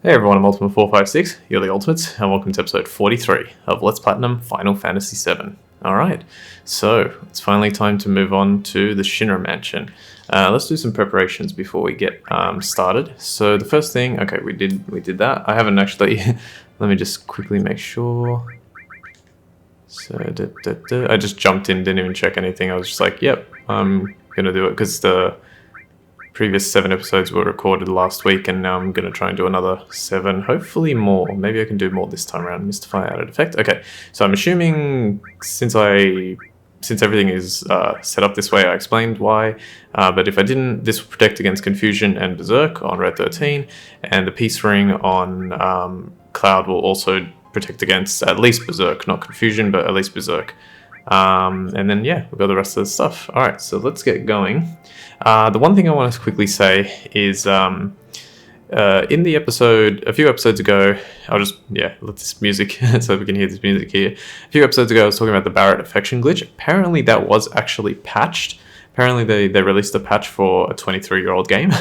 Hey everyone, I'm Ultimate456, you're the Ultimates, and welcome to episode 43 of Let's Platinum Final Fantasy VII. Alright, so it's finally time to move on to the Shinra Mansion. Let's do some preparations before we get started. So the first thing, okay, we did that. I haven't actually, let me just quickly make sure. So, I just jumped in, didn't even check anything. I was just like, yep, I'm gonna do it, because the previous 7 episodes were recorded last week, and now I'm going to try and do another 7, hopefully more. Maybe I can do more this time around. Mystify added effect. Okay, so I'm assuming since everything is set up this way, I explained why, but if I didn't, this will protect against Confusion and Berserk on Red 13, and the Peace Ring on Cloud will also protect against at least Berserk, not Confusion, but at least Berserk. And then, yeah, we've got the rest of the stuff. Alright, so let's get going. The one thing I want to quickly say is, in the episode, a few episodes ago, I'll just, let this music, so we can hear this music here. A few episodes ago, I was talking about the Barret affection glitch. Apparently, that was actually patched. Apparently, they released a patch for a 23-year-old game.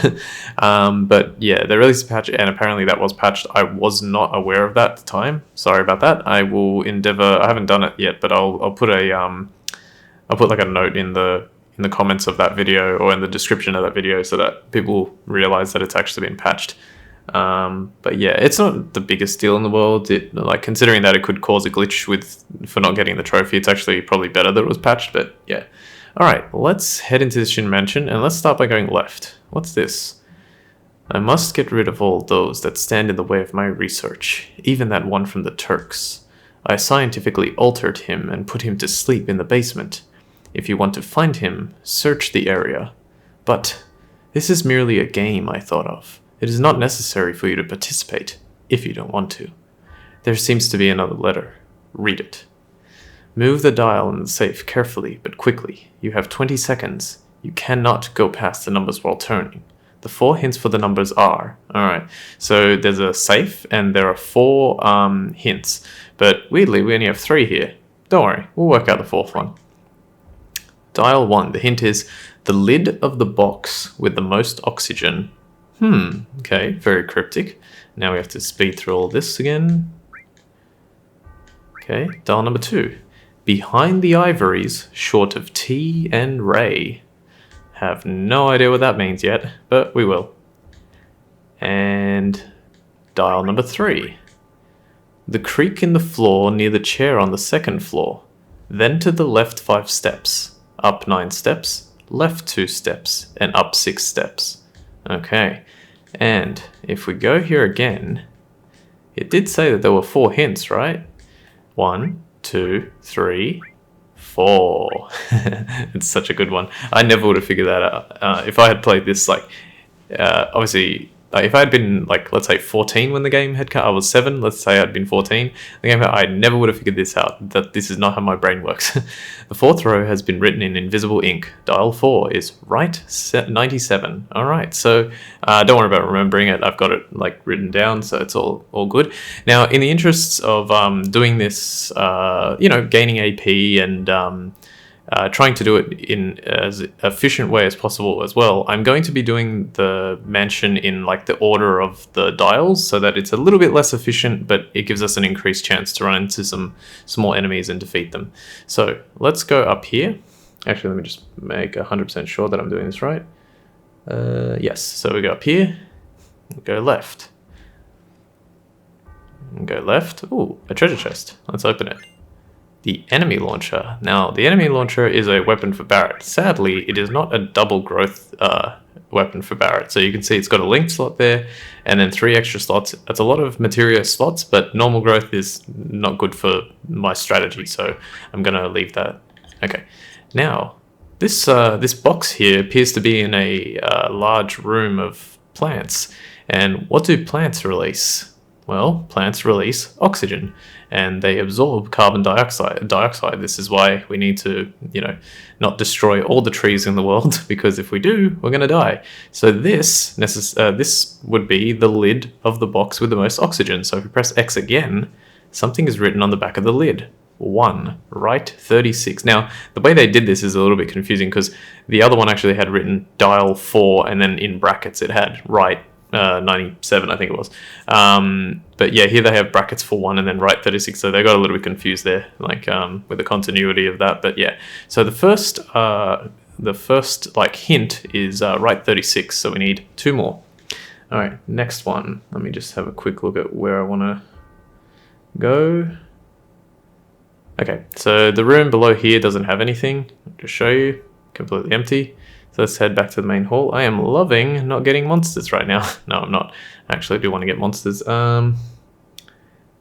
But yeah, they released a patch, and apparently that was patched. I was not aware of that at the time. Sorry about that. I will endeavor. I haven't done it yet, but I'll put like a note in the comments of that video, or in the description of that video, so that people realize that it's actually been patched. But yeah, it's not the biggest deal in the world. Like, considering that it could cause a glitch for not getting the trophy, it's actually probably better that it was patched. But yeah. Alright, let's head into the Shinra Mansion, and let's start by going left. What's this? I must get rid of all those that stand in the way of my research, even that one from the Turks. I scientifically altered him and put him to sleep in the basement. If you want to find him, search the area. But this is merely a game I thought of. It is not necessary for you to participate, if you don't want to. There seems to be another letter. Read it. Move the dial in the safe carefully, but quickly. You have 20 seconds. You cannot go past the numbers while turning. The 4 hints for the numbers are... Alright, so there's a safe, and there are 4 hints. But weirdly, we only have 3 here. Don't worry, we'll work out the 4th one. Dial 1. The hint is the lid of the box with the most oxygen. Okay, very cryptic. Now we have to speed through all this again. Okay, dial number 2. Behind the ivories, short of T and Ray. Have no idea what that means yet, but we will. And dial number 3. The creak in the floor near the chair on the 2nd floor. Then to the left 5 steps. Up 9 steps, left 2 steps, and up 6 steps. Okay, and if we go here again, it did say that there were 4 hints, right? 1, 2, 3, 4. It's such a good one. I never would have figured that out. If I had played this, obviously, if I had been, let's say 14 when the game had come, I was 7, let's say I'd been 14, the game, I never would have figured this out, that this is not how my brain works. The 4th row has been written in invisible ink. Dial 4 is right 97. Alright, so don't worry about remembering it. I've got it written down, so it's all good. Now, in the interests of doing this, gaining AP and trying to do it in as efficient way as possible as well, I'm going to be doing the mansion in the order of the dials, so that it's a little bit less efficient, but it gives us an increased chance to run into some small enemies and defeat them. So let's go up here. Actually, let me just make 100% sure that I'm doing this right. Yes, so we go up here, go left. Go left. Ooh, a treasure chest. Let's open it. The enemy launcher. Now, the enemy launcher is a weapon for Barret. Sadly, it is not a double growth weapon for Barret. So you can see it's got a linked slot there, and then 3 extra slots. That's a lot of materia slots, but normal growth is not good for my strategy, so I'm going to leave that. Okay. Now, this box here appears to be in a large room of plants. And what do plants release? Well, plants release oxygen, and they absorb carbon dioxide. This is why we need to, not destroy all the trees in the world, because if we do, we're going to die. So this would be the lid of the box with the most oxygen. So if we press X again, something is written on the back of the lid. 1, right 36. Now, the way they did this is a little bit confusing, because the other one actually had written dial 4, and then in brackets it had right 97, I think it was. But yeah, here they have brackets for 1 and then right 36, so they got a little bit confused there, like with the continuity of that. But yeah, so the first like hint is right 36, so we need 2 more. All right, next one. Let me just have a quick look at where I want to go. Okay, so the room below here doesn't have anything. I'll just show you, completely empty. So let's head back to the main hall. I am loving not getting monsters right now. No, I'm not. Actually, I do want to get monsters.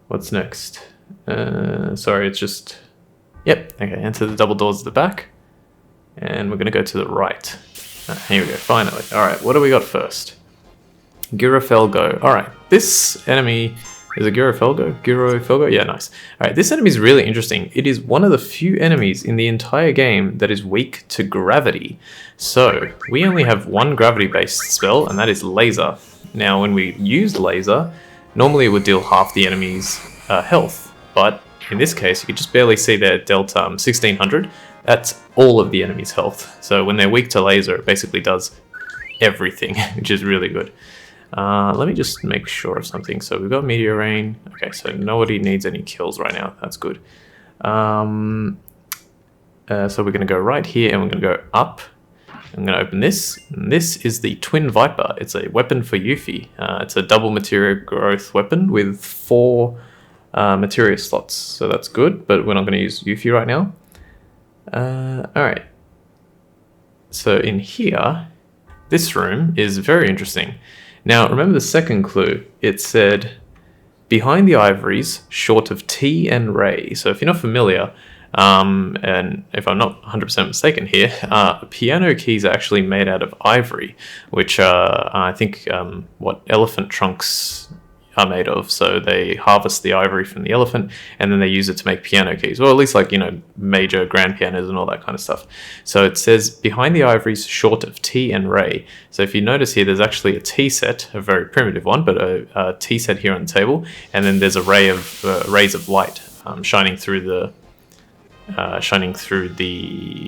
What's next? Sorry, it's just... Yep, okay, enter the double doors at the back. And we're going to go to the right. Here we go, finally. All right, what do we got first? Gyrofelgo. All right, this enemy... Is it Gyrofelgo? Gyrofelgo? Yeah, nice. Alright, this enemy is really interesting. It is one of the few enemies in the entire game that is weak to gravity. So, we only have one gravity-based spell, and that is Laser. Now, when we use Laser, normally it would deal half the enemy's health, but in this case, you can just barely see their delta 1600. That's all of the enemy's health. So when they're weak to Laser, it basically does everything, which is really good. Let me just make sure of something. So we've got Meteor Rain. Okay, so nobody needs any kills right now. That's good. So we're going to go right here and we're going to go up. I'm going to open this. And this is the Twin Viper. It's a weapon for Yuffie. It's a double materia growth weapon with 4 materia slots. So that's good, but we're not going to use Yuffie right now. Alright. So in here, this room is very interesting. Now, remember the second clue. It said, behind the ivories, short of T and Ray. So if you're not familiar, and if I'm not 100% mistaken here, piano keys are actually made out of ivory, which I think what elephant trunks are made of. So they harvest the ivory from the elephant and then they use it to make piano keys, or at least like, you know, major grand pianos and all that kind of stuff. So it says behind the ivories, short of T and Ray. So if you notice here, there's actually a T set, a very primitive one, but a T set here on the table, and then there's a ray of rays of light shining through the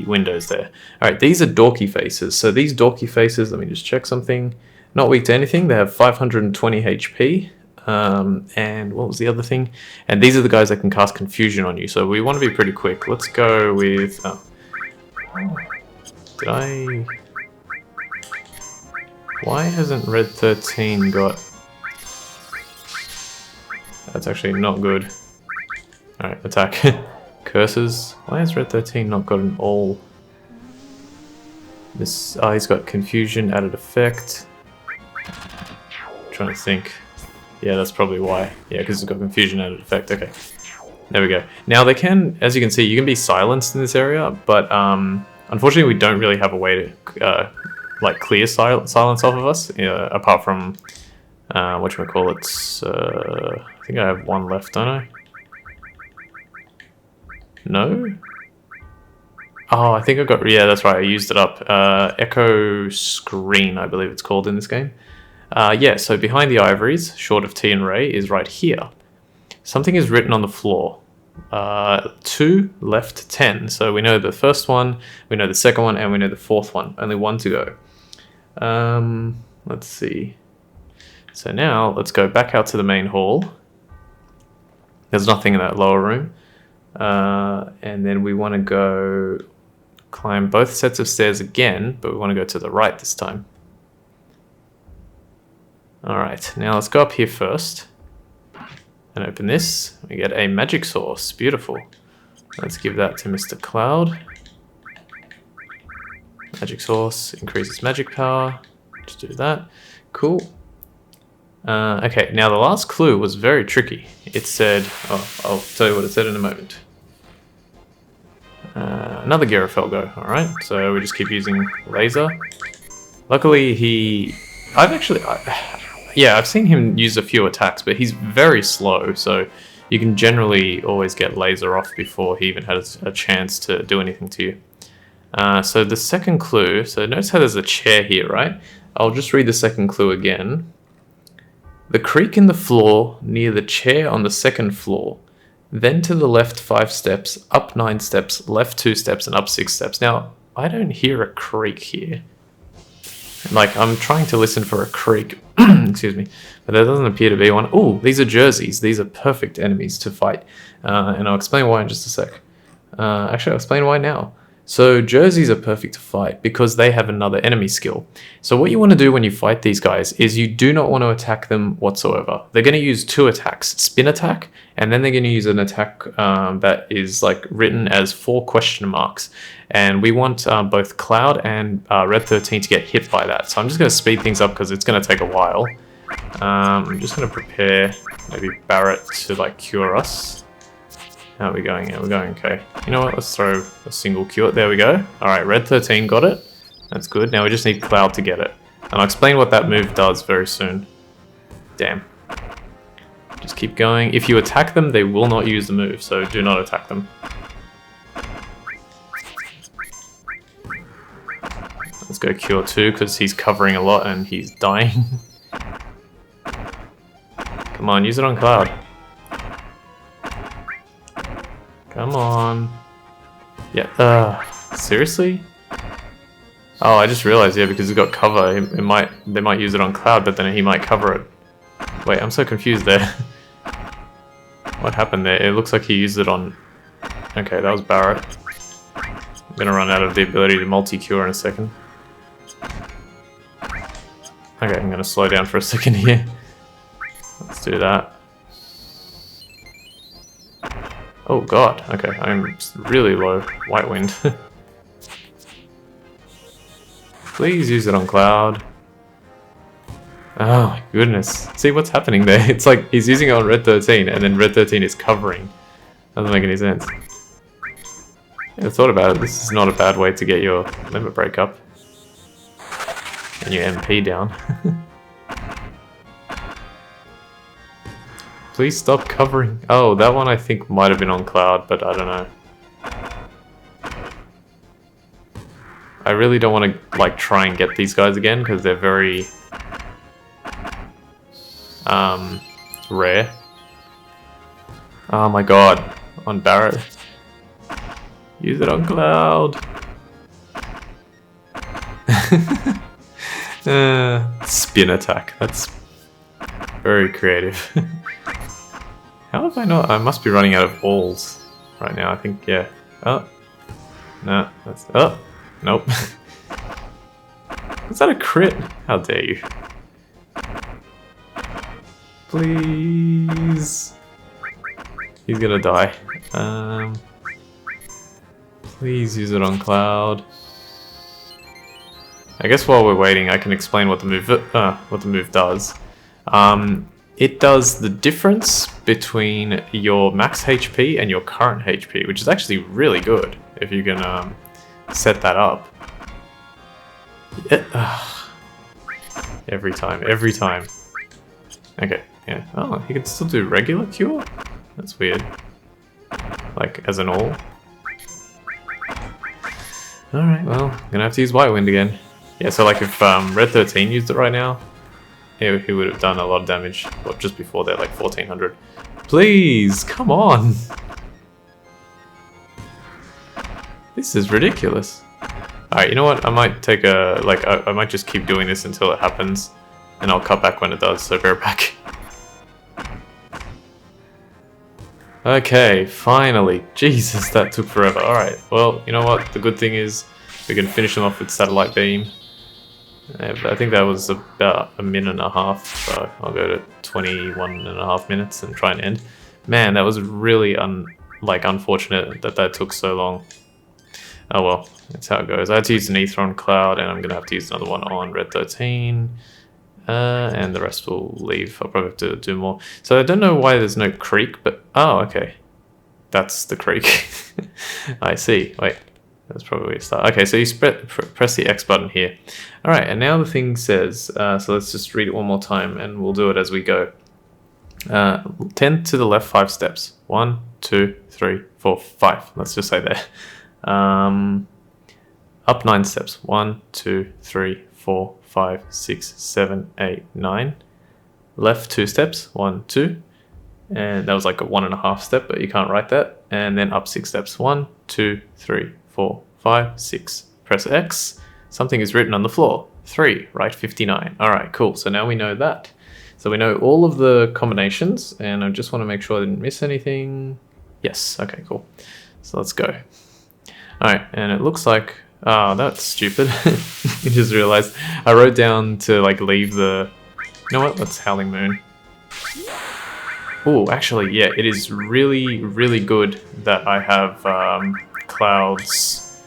windows there. All right, these are dorky faces. So these dorky faces, let me just check something. Not weak to anything. They have 520 HP. And what was the other thing? And these are the guys that can cast confusion on you. So we want to be pretty quick. Let's go with... Oh. Did I... Why hasn't Red 13 got... That's actually not good. Alright, attack. Curses. Why has Red 13 not got an all... This... Oh, he's got confusion, added effect. Trying to think. Yeah, that's probably why. Yeah, because it's got confusion added effect. Okay. There we go. Now they can, as you can see, you can be silenced in this area, but unfortunately we don't really have a way to like clear silence off of us, apart from, whatchamacallit, I think I have one left, don't I? No? Oh, I think I got, yeah, that's right, I used it up. Echo Screen, I believe it's called in this game. Yeah, so behind the ivories, short of T and Ray, is right here. Something is written on the floor. 2, left 10. So we know the first one, we know the second one, and we know the fourth one. Only 1 to go. Let's see. So now, let's go back out to the main hall. There's nothing in that lower room. And then we want to go climb both sets of stairs again, but we want to go to the right this time. Alright, now let's go up here first and open this. We get a magic source. Beautiful. Let's give that to Mr. Cloud. Magic source increases magic power. Just do that. Cool. Okay, now the last clue was very tricky. It said, oh, I'll tell you what it said in a moment. Another Gyrofelgo. Alright, so we just keep using laser. Luckily I've seen him use a few attacks, but he's very slow, so you can generally always get laser off before he even has a chance to do anything to you. So the second clue, so notice how there's a chair here, right? I'll just read the second clue again. The creak in the floor near the chair on the second floor. Then to the left 5 steps, up 9 steps, left 2 steps, and up 6 steps. Now, I don't hear a creak here. Like, I'm trying to listen for a creak, excuse me, but there doesn't appear to be one. Oh, these are jerseys. These are perfect enemies to fight, and I'll explain why in just a sec. Actually, I'll explain why now. So jerseys are perfect to fight because they have another enemy skill. So what you want to do when you fight these guys is you do not want to attack them whatsoever. They're going to use two attacks, spin attack, and then they're going to use an attack that is like written as 4 question marks. And we want both Cloud and Red 13 to get hit by that. So I'm just going to speed things up because it's going to take a while. I'm just going to prepare maybe Barret to like cure us. How are we going? Yeah, we're going okay. You know what? Let's throw a single cure. There we go. Alright, Red 13 got it. That's good. Now we just need Cloud to get it. And I'll explain what that move does very soon. Damn. Just keep going. If you attack them, they will not use the move, so do not attack them. Let's go cure 2, because he's covering a lot and he's dying. Come on, use it on Cloud. Come on. Yeah, seriously? Oh, I just realized, yeah, because it's got cover, they might use it on Cloud, but then he might cover it. Wait, I'm so confused there. What happened there? It looks like he used it on... Okay, that was Barret. I'm gonna run out of the ability to multi-cure in a second. Okay, I'm gonna slow down for a second here. Let's do that. Oh god, okay, I'm really low. White Wind. Please use it on Cloud. Oh my goodness. See what's happening there? It's like he's using it on Red 13 and then Red 13 is covering. Doesn't make any sense. Yeah, I thought about it. This is not a bad way to get your limit break up. And your MP down. Please stop covering. Oh, that one I think might have been on Cloud, but I don't know. I really don't want to like try and get these guys again because they're very rare. Oh my god, on Barret. Use it on Cloud. Spin attack. That's very creative. How have I not? I must be running out of alls right now. I think, yeah. Oh. No, that's... Oh. Nope. Is that a crit? How dare you. Please. He's gonna die. Please use it on Cloud. I guess while we're waiting, I can explain what the move does. It does the difference between your max HP and your current HP, which is actually really good if you can set that up. Every time. Okay, yeah. Oh, he can still do regular cure? That's weird. Like, as an all. Alright, well, I'm gonna have to use White Wind again. Yeah, so like if Red 13 used it right now, he would have done a lot of damage. Well, just before they're like 1400. Please, come on! This is ridiculous. Alright, you know what? I might take a... Like, I might just keep doing this until it happens. And I'll cut back when it does, so bear back. Okay, finally. Jesus, that took forever. Alright, well, you know what? The good thing is we can finish them off with Satellite Beam. I think that was about a minute and a half, so I'll go to 21.5 minutes and try and end. Man, that was really unfortunate that took so long. Oh well, that's how it goes. I had to use an Ether on Cloud, and I'm going to have to use another one on Red 13. And the rest will leave. I'll probably have to do more. So I don't know why there's no creek, but... Oh, okay. That's the creek. I see. Wait. That's probably where you start. Okay, so you press the X button here. Alright, and now the thing says... so let's just read it one more time, and we'll do it as we go. 10 to the left 5 steps. 1, 2, 3, 4, 5. Let's just say there. Up 9 steps. 1, 2, 3, 4, 5, 6, 7, 8, 9. Left 2 steps. 1, 2. And that was like a 1.5 step, but you can't write that. And then up 6 steps. 1, 2, 3, 4, 5, 6. Press X. Something is written on the floor. 3, right 59. Alright, cool. So now we know that. So we know all of the combinations, and I just want to make sure I didn't miss anything. Yes, okay, cool. So let's go. Alright, and it looks like... Oh, that's stupid. I just realized I wrote down to like leave the... You know what? That's Howling Moon. Oh, actually, yeah, it is really, really good that I have Cloud's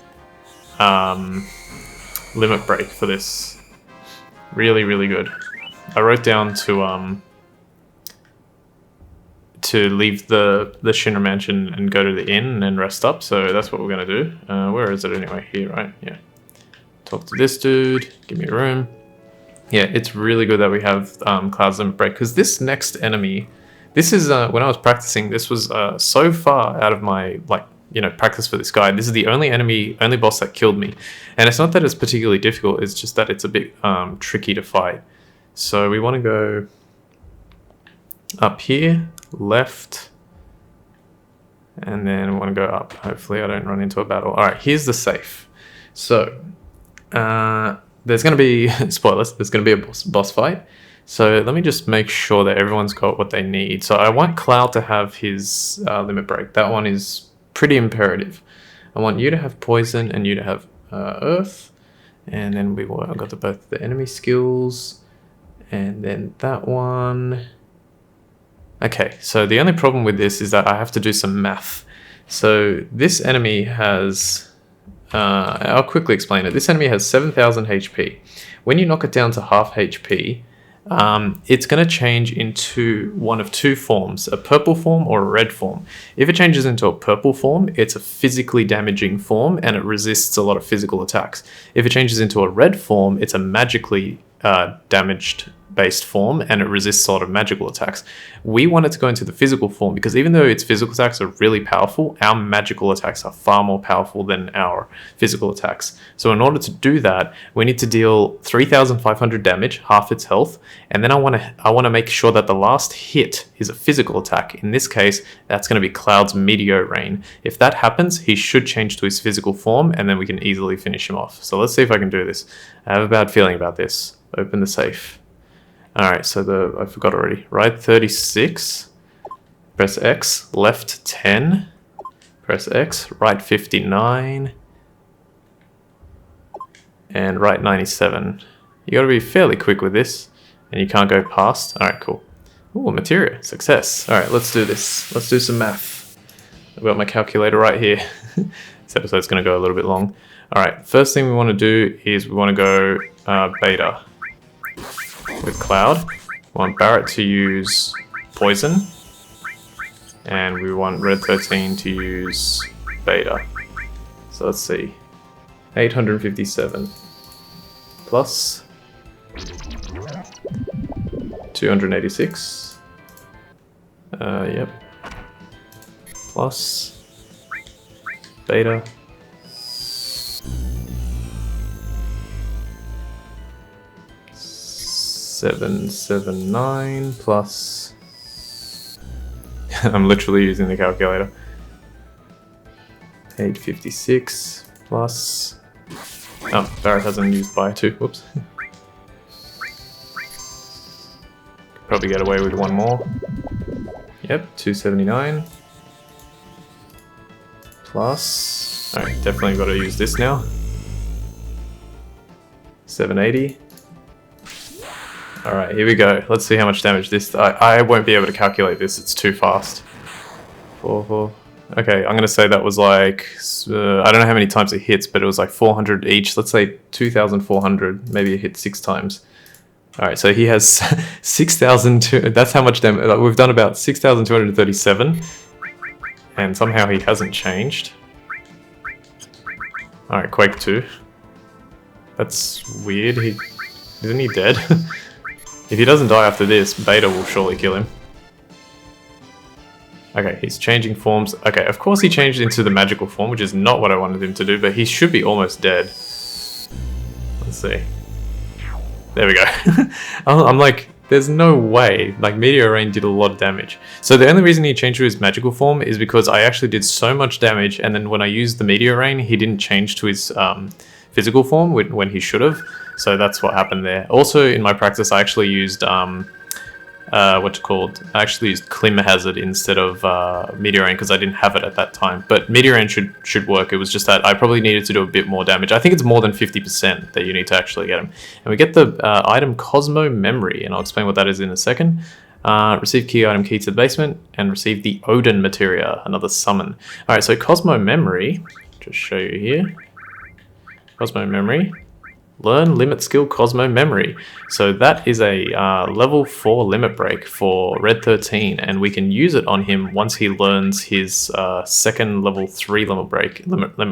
limit break for this. Really, really good. I wrote down to leave the Shinra Mansion and go to the inn and rest up, so that's what we're gonna do. Where is it anyway? Here, right? Yeah. Talk to this dude. Give me a room. Yeah, it's really good that we have Cloud's limit break, because this next enemy, this is when I was practicing. This was so far out of my practice for this guy. This is the only boss that killed me, and it's not that it's particularly difficult. It's just that it's a bit tricky to fight. So we want to go up here, left, and then we want to go up. Hopefully I don't run into a battle. All right, here's the safe. So there's going to be, spoilers, there's going to be a boss fight. So let me just make sure that everyone's got what they need. So I want Cloud to have his limit break. That one is pretty imperative. I want you to have poison and you to have earth. And then we got both the enemy skills. And then that one. Okay, so the only problem with this is that I have to do some math. So this enemy has, I'll quickly explain it. This enemy has 7,000 HP. When you knock it down to half HP, it's going to change into one of two forms, a purple form or a red form. If it changes into a purple form, it's a physically damaging form and it resists a lot of physical attacks. If it changes into a red form, it's a magically damaged based form and it resists a lot of magical attacks. We want it to go into the physical form because even though its physical attacks are really powerful, our magical attacks are far more powerful than our physical attacks. So in order to do that, we need to deal 3,500 damage, half its health, and then I want to make sure that the last hit is a physical attack. In this case, that's going to be Cloud's Meteor Rain. If that happens, he should change to his physical form and then we can easily finish him off. So let's see if I can do this. I have a bad feeling about this. Open the safe. Alright, so I forgot already. Right 36, press X, left 10, press X, right 59, and right 97. You gotta be fairly quick with this, and you can't go past. Alright, cool. Ooh, materia, success. Alright, let's do this. Let's do some math. I've got my calculator right here. This episode's gonna go a little bit long. Alright, first thing we want to do is we want to go beta. With Cloud, we want Barret to use poison, and we want Red 13 to use beta. So let's see, 857 plus 286. Yep. Plus beta. 779 plus... I'm literally using the calculator. 856 plus... Oh, Barret hasn't used by 2. Whoops. Probably get away with one more. Yep, 279 plus... Alright, definitely got to use this now. 780. Alright, here we go. Let's see how much damage this... I won't be able to calculate this, it's too fast. 4. Okay, I'm gonna say that was like... I don't know how many times it hits, but it was like 400 each. Let's say 2,400. Maybe it hit 6 times. Alright, so he has 6,000... That's how much damage... We've done about 6,237. And somehow he hasn't changed. Alright, Quake 2. That's weird. Isn't he dead? If he doesn't die after this, Beta will surely kill him. Okay, he's changing forms. Okay, of course he changed into the magical form, which is not what I wanted him to do, but he should be almost dead. Let's see. There we go. I'm like, there's no way. Like, Meteor Rain did a lot of damage. So the only reason he changed to his magical form is because I actually did so much damage, and then when I used the Meteor Rain, he didn't change to his physical form when he should have. So that's what happened there. Also, in my practice, I actually used I actually used Klim Hazard instead of Meteorane because I didn't have it at that time. But Meteorane should work. It was just that I probably needed to do a bit more damage. I think it's more than 50% that you need to actually get him. And we get the item Cosmo Memory, and I'll explain what that is in a second. Receive key item key to the basement, and receive the Odin Materia, another summon. Alright, so Cosmo Memory, just show you here. Cosmo Memory. Learn limit skill Cosmo Memory. So that is a level 4 limit break for Red 13, and we can use it on him once he learns his second level 3 limit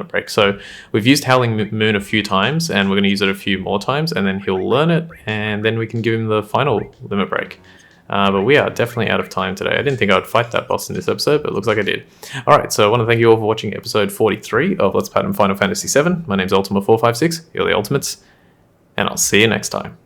break. So we've used Howling Moon a few times, and we're going to use it a few more times, and then he'll learn it, and then we can give him the final limit break. But we are definitely out of time today. I didn't think I would fight that boss in this episode, but it looks like I did. Alright, so I want to thank you all for watching episode 43 of Let's Platinum Final Fantasy VII. My name's Ultima456, you're the Ultimates, and I'll see you next time.